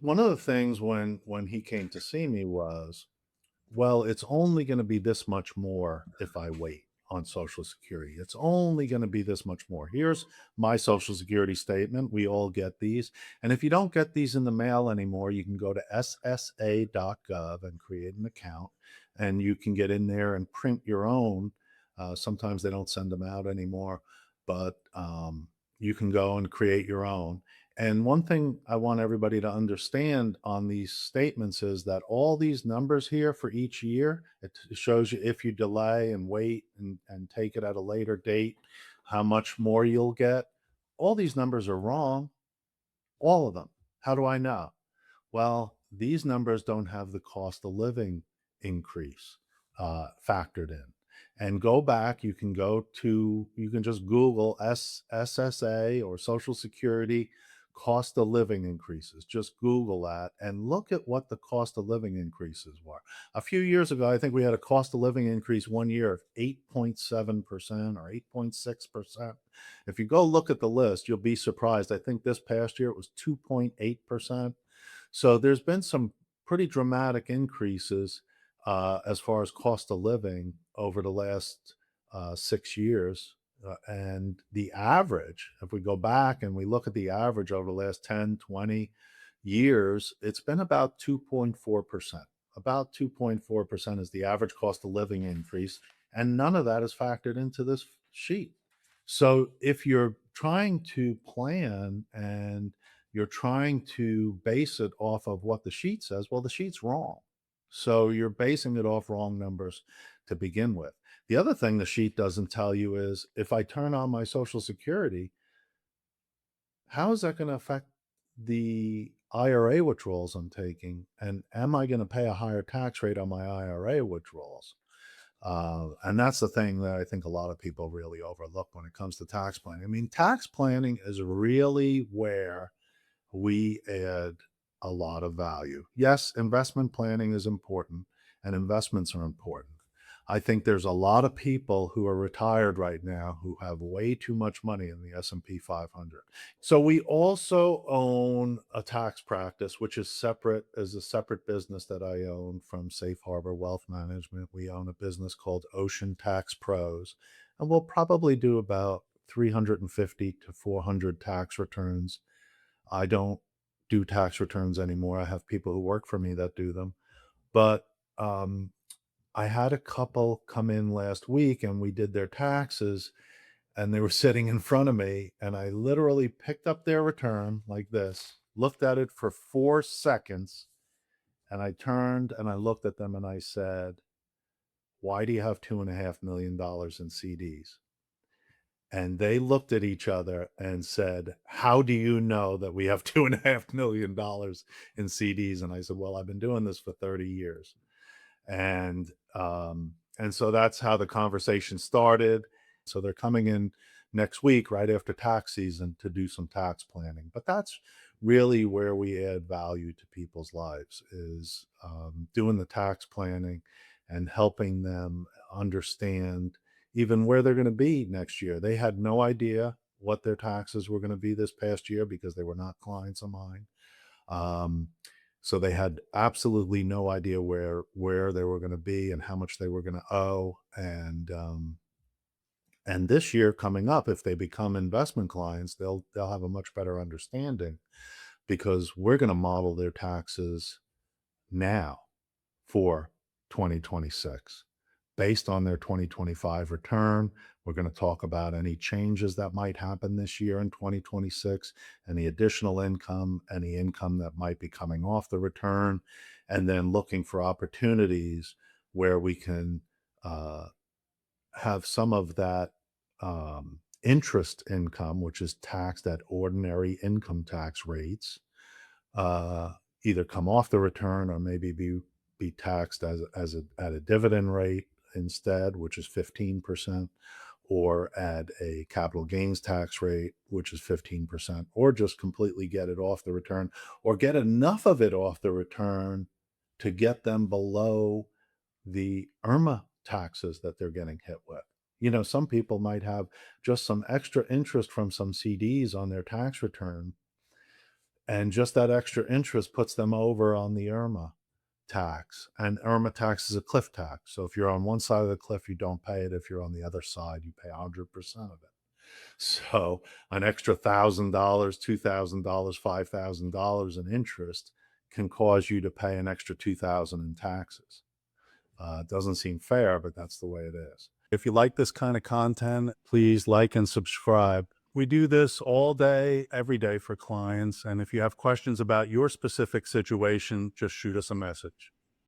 One of the things when he came to see me was, well, it's only going to be this much more if I wait on Social Security. It's only going to be this much more. Here's my Social Security statement. We all get these. And if you don't get these in the mail anymore, you can go to SSA.gov and create an account, and you can get in there and print your own. Sometimes they don't send them out anymore, but you can go and create your own. And one thing I want everybody to understand on these statements is that all these numbers here for each year, it shows you if you delay and wait and take it at a later date, how much more you'll get. All these numbers are wrong, all of them. How do I know? Well, these numbers don't have the cost of living increase factored in. And go back, you can just Google SSA or Social Security cost of living increases. Just Google that and look at what the cost of living increases were. A few years ago, I think we had a cost of living increase one year of 8.7% or 8.6%. If you go look at the list, you'll be surprised. I think this past year it was 2.8%. So there's been some pretty dramatic increases as far as cost of living over the last 6 years. And the average, if we go back and we look at the average over the last 10, 20 years, it's been about 2.4%. About 2.4% is the average cost of living increase. And none of that is factored into this sheet. So if you're trying to plan and you're trying to base it off of what the sheet says, well, the sheet's wrong. So you're basing it off wrong numbers to begin with. The other thing the sheet doesn't tell you is if I turn on my Social Security, how is that going to affect the IRA withdrawals I'm taking? And am I going to pay a higher tax rate on my IRA withdrawals? And that's the thing that I think a lot of people really overlook when it comes to tax planning. I mean, tax planning is really where we add a lot of value. Yes, investment planning is important and investments are important. I think there's a lot of people who are retired right now who have way too much money in the S&P 500. So we also own a tax practice which is separate as a separate business that I own from Safe Harbor Wealth Management. We own a business called Ocean Tax Pros, and we'll probably do about 350 to 400 tax returns. I don't do tax returns anymore. I have people who work for me that do them. But I had a couple come in last week and we did their taxes and they were sitting in front of me and I literally picked up their return like this, looked at it for 4 seconds, and I turned and I looked at them and I said, "Why do you have $2.5 million in CDs?" And they looked at each other and said, "How do you know that we have $2.5 million in CDs?" And I said, "Well, I've been doing this for 30 years." And so that's how the conversation started. So they're coming in next week, right after tax season, to do some tax planning. But that's really where we add value to people's lives is doing the tax planning and helping them understand even where they're going to be next year. They had no idea what their taxes were going to be this past year because they were not clients of mine. Um, so they had absolutely no idea where they were going to be and how much they were going to owe. And this year coming up, if they become investment clients, they'll have a much better understanding because we're going to model their taxes now for 2026 based on their 2025 return. We're going to talk about any changes that might happen this year in 2026, any additional income, any income that might be coming off the return, and then looking for opportunities where we can uh, have some of that interest income, which is taxed at ordinary income tax rates, uh, either come off the return or maybe be taxed as at a dividend rate instead, which is 15%, or at a capital gains tax rate, which is 15%, or just completely get it off the return, or get enough of it off the return to get them below the IRMA taxes that they're getting hit with. You know, some people might have just some extra interest from some CDs on their tax return And just that extra interest puts them over on the IRMA tax. And IRMA tax is a cliff tax. So if you're on one side of the cliff, you don't pay it. If you're on the other side, you pay 100% of it. So an extra $1,000, $2,000, $5,000 in interest can cause you to pay an extra $2,000 in taxes. It doesn't seem fair, but that's the way it is. If you like this kind of content, please like and subscribe. We do this all day, every day for clients. And if you have questions about your specific situation, just shoot us a message.